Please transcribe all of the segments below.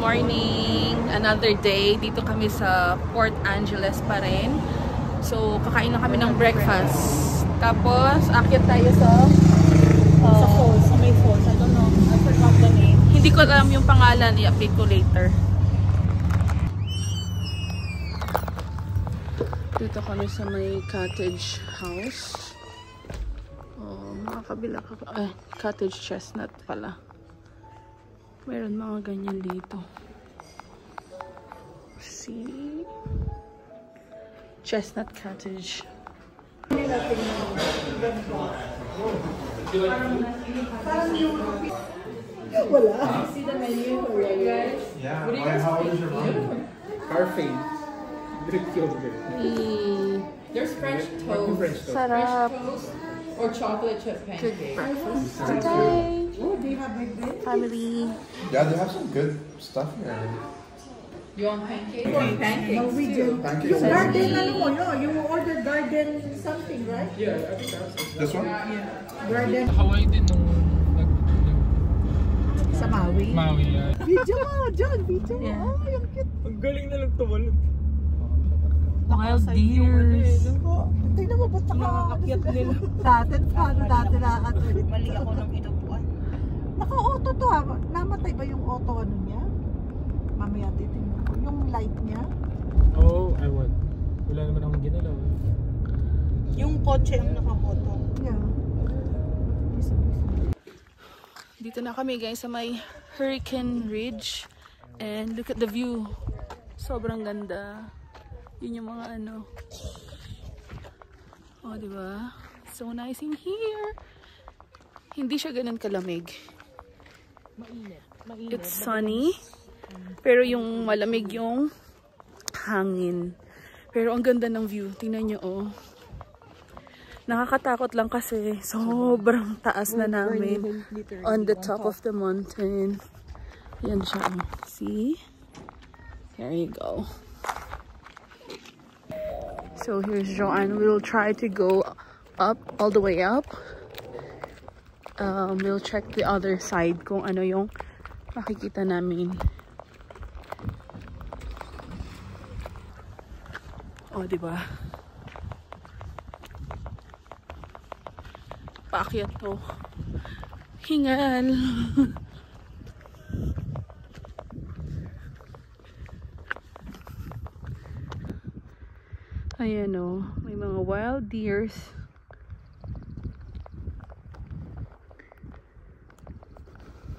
morning! Another day. Dito kami sa Port Angeles pa rin. So, kakain lang kami ng breakfast. Tapos, akyat tayo sa falls. Sa may falls. I don't know. I forgot the name. Hindi ko alam yung pangalan. I-update ko later. Dito kami sa may cottage house. Oh, mga kabila ka. Cottage chestnut pala. Meron mga ganyan dito. See? Chestnut cottage. Wala. See the menu for you guys? Yeah. How old is your mom? Parfait. There's French toast. Sarap. Or chocolate chip pancake. Breakfast Today. Oh, they have like this. Family. Yeah, they have some good stuff here. You want pancakes? Pancakes Norwegian. Pancakes. Yung garden, ano mo, no? You ordered garden something, right? Yeah, I think that's it. This one? Yeah. Garden. Hawaii din nung Sa Maui. Maui. Video mo, John. Video mo. Yeah. Oh, yung cute. Ang galing na lang tumalon. Wild deers. Tingnan mo, ba't nakakakyat nila? Dati, paano dati nakakatulid? Mali ako ng inupuan. Naka-auto to ha. Namatay ba yung auto ano niya? Mamaya titingnan ko. Yung light niya. Oo, I want. Wala naman akong ginalaw. Yung kotse ang naka-auto. Yeah. Dito na kami guys sa may Hurricane Ridge. And look at the view. Sobrang ganda. Yun yung mga ano. Oh, diba? So nice in here. Hindi siya ganun kalamig. It's sunny. Pero yung malamig yung hangin. Pero ang ganda ng view. Tingnan nyo, oh. Nakakatakot lang kasi sobrang taas na namin. On the top of the mountain. Yan siya, oh. See? There you go. So here's Joanne. We'll try to go up, all the way up. We'll check the other side kung ano yung makikita namin. Oh, diba? Paakyat to. Hingal. Ayan o, may mga wild deers.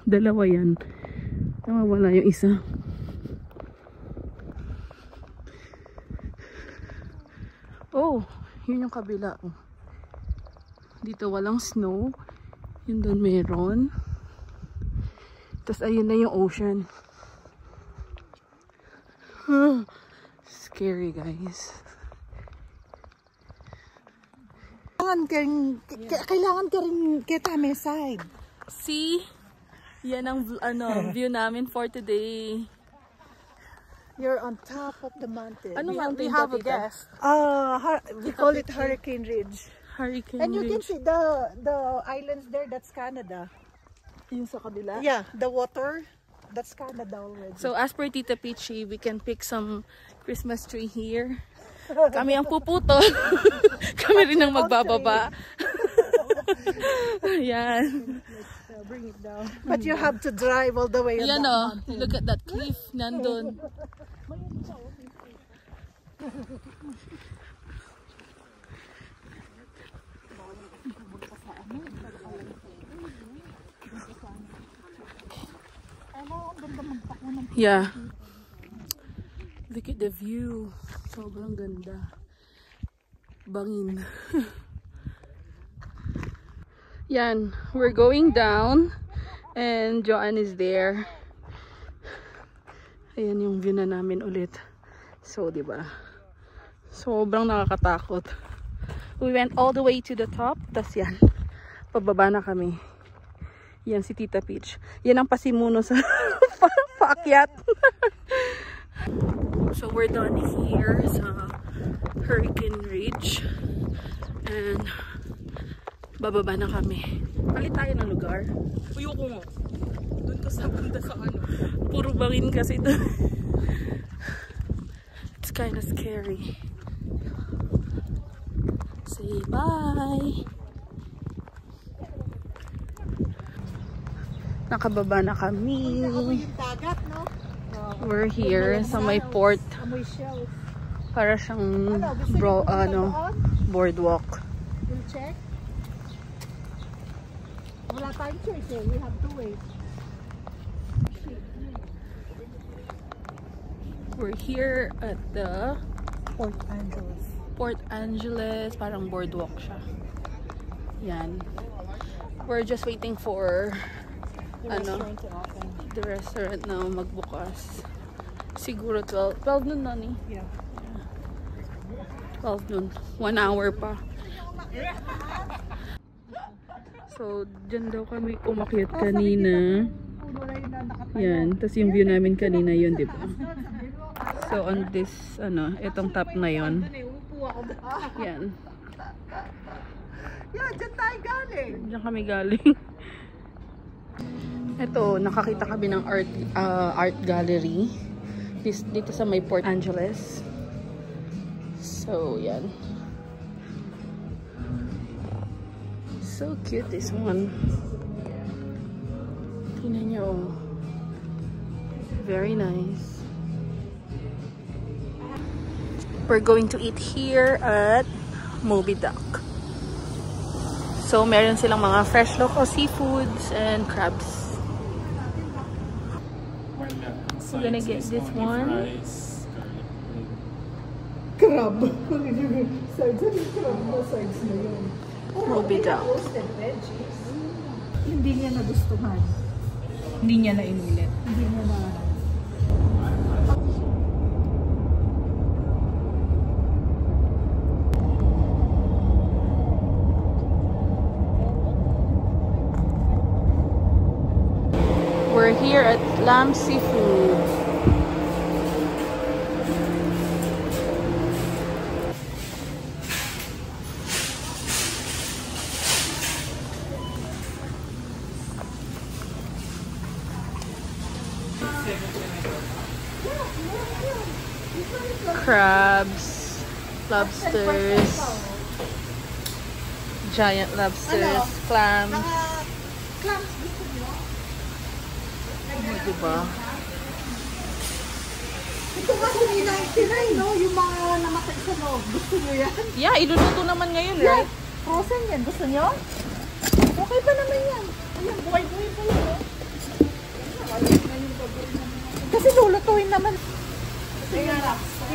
Dalawa yan. Nawawala yung isa. Oh, yun yung kabila. Dito walang snow. Yun doon meron. Tapos ayun na yung ocean. Scary guys. Kailangan ka rin kita may side. See? Yan ang view namin for today. You're on top of the mountain. Ano mountain we have a tita? guest. We call it Hurricane Ridge. Hurricane And you can Ridge. see the islands there, that's Canada. Yung sa kabila? Yeah, the water, that's Canada already. So as per Tita Peachy, we can pick some Christmas tree here. Kami ang puputol. Kami rin ang magbababa. Yan. Bring it down. But you have to drive all the way up Yan that o. mountain. Look at that cliff. Nandun. Yeah. Look at the view. Sobrang ganda. Bangin. Yan. We're going down. And Joanne is there. Ayan yung view na namin ulit. So, diba? Sobrang nakakatakot. We went all the way to the top. Tas yan. Pababa na kami. Yan si Tita Peach. Yan ang pasimuno sa paakyat. So we're done here sa Hurricane Ridge. And bababa na kami. Palit tayo ng lugar. Ayoko nga. Doon ka sa punta sa ano. Puro bangin kasi doon. It's kind of scary. Say bye. Nakababa na kami. Amoy yung dagat, no? We're here sa may port. Amoy shells. Para siyang Gusto niyo boardwalk. We'll check. Wala tayong choice eh. We have to wait. We're here at the Port Angeles. Port Angeles. Parang boardwalk siya. Yan. We're just waiting for the restaurant na magbukas. Siguro 12 nun, Nani? Yeah. 12 nun. 1 hour pa. So, dyan daw kami umakyat kanina. Yan. Tapos yung view namin kanina yun, di ba? So, on this, itong top na yun. Yan. Yeah, dyan tayo galing. Diyan kami galing. Ito, nakakita kami ng art gallery. Dito sa may Port Angeles. So, yan. So cute, this one. Tingnan nyo. Very nice. We're going to eat here at Moby Duck. So, meron silang mga fresh local seafoods and crabs. We're gonna get this one. Crab. Sides na yung crab na sides na yun. Moby Duck. Hindi niya nagustuhan. Hindi niya na inulit. Hindi niya na... We're here at Lamb Seafood. Crabs, lobsters, giant lobsters, clams. Clams gusto niyo? Diba? Ito kasi ni 99, no? Yung mga namatay sa loob. Gusto niyo yan? Yeah, iluluto naman ngayon, Yeah. right? Frozen yan. Gusto niyo? Okay pa naman yan. Ayan, buhay-buhay pa yun, no? Kasi lulutuin naman.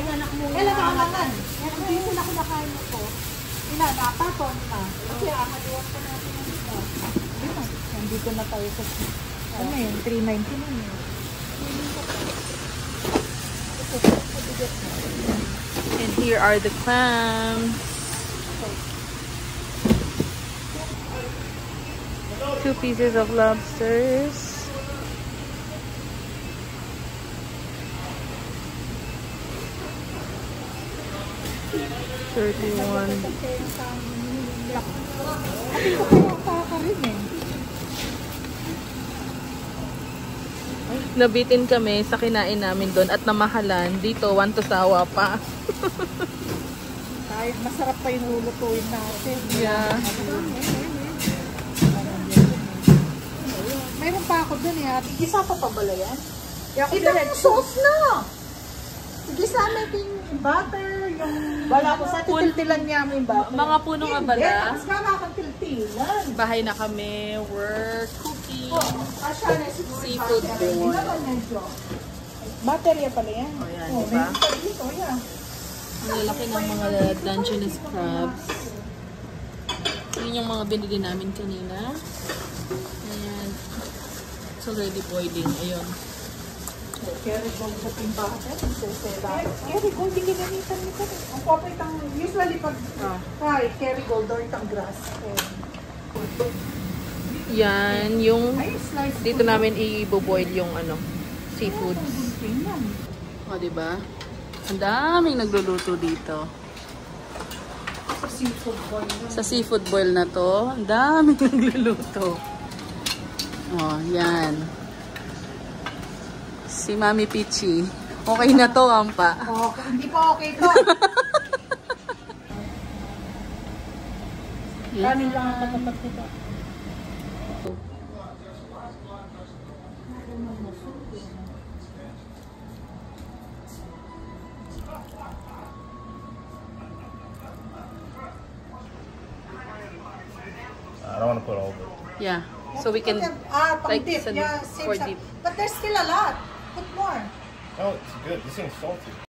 Anak mo. Kailan naman? Hindi sila kumakain ito. Inanapapon na. Kasi akaliwan pa natin ang isa. Nandito na tayo sa... Ano yun? 390 na yun. And here are the clams. 2 pieces of lobsters. $31. Ate ko kayo kakarin eh. Nabitin kami sa kinain namin doon at namahalan. Dito, 1 to sawa pa. Kahit masarap pa yung lulutuin natin. Yeah. Mayroon pa ako dun eh. Igisa pa pabala yan? Ito yung sauce na! Igisa natin yung butter, yung... Wala ko sa titiltilan niya mo yung butter. Mga punong abala. Mas gana kang tiltilan. Bahay na kami. We're cooking seafood bowl. bowl. Butter yan pala yan. O yan, diba? Dito, yan. Ang lalaki ng mga Dungeness crabs. Yun yung mga binili namin kanina. And it's already boiling. Ayun. Carry gold sa timbahan. Carry gold, hindi ginamitan nito. Ang corporate ang, usually pag carry gold or itang grass. Yan, yung dito namin i-boil yung seafoods. O, diba? Ang daming nagluluto dito. Sa seafood boil na to, ang daming nagluluto. O, yan. Si Mami Pichi. Okay na to, Ampa. Oh, hindi pa okay to. Kanin lang ang katapat nito. I don't want to put all of it. Yeah. So we can like dip. send Yeah, for same dip. But there's still a lot. Put more. Oh, it's good. This thing's salty.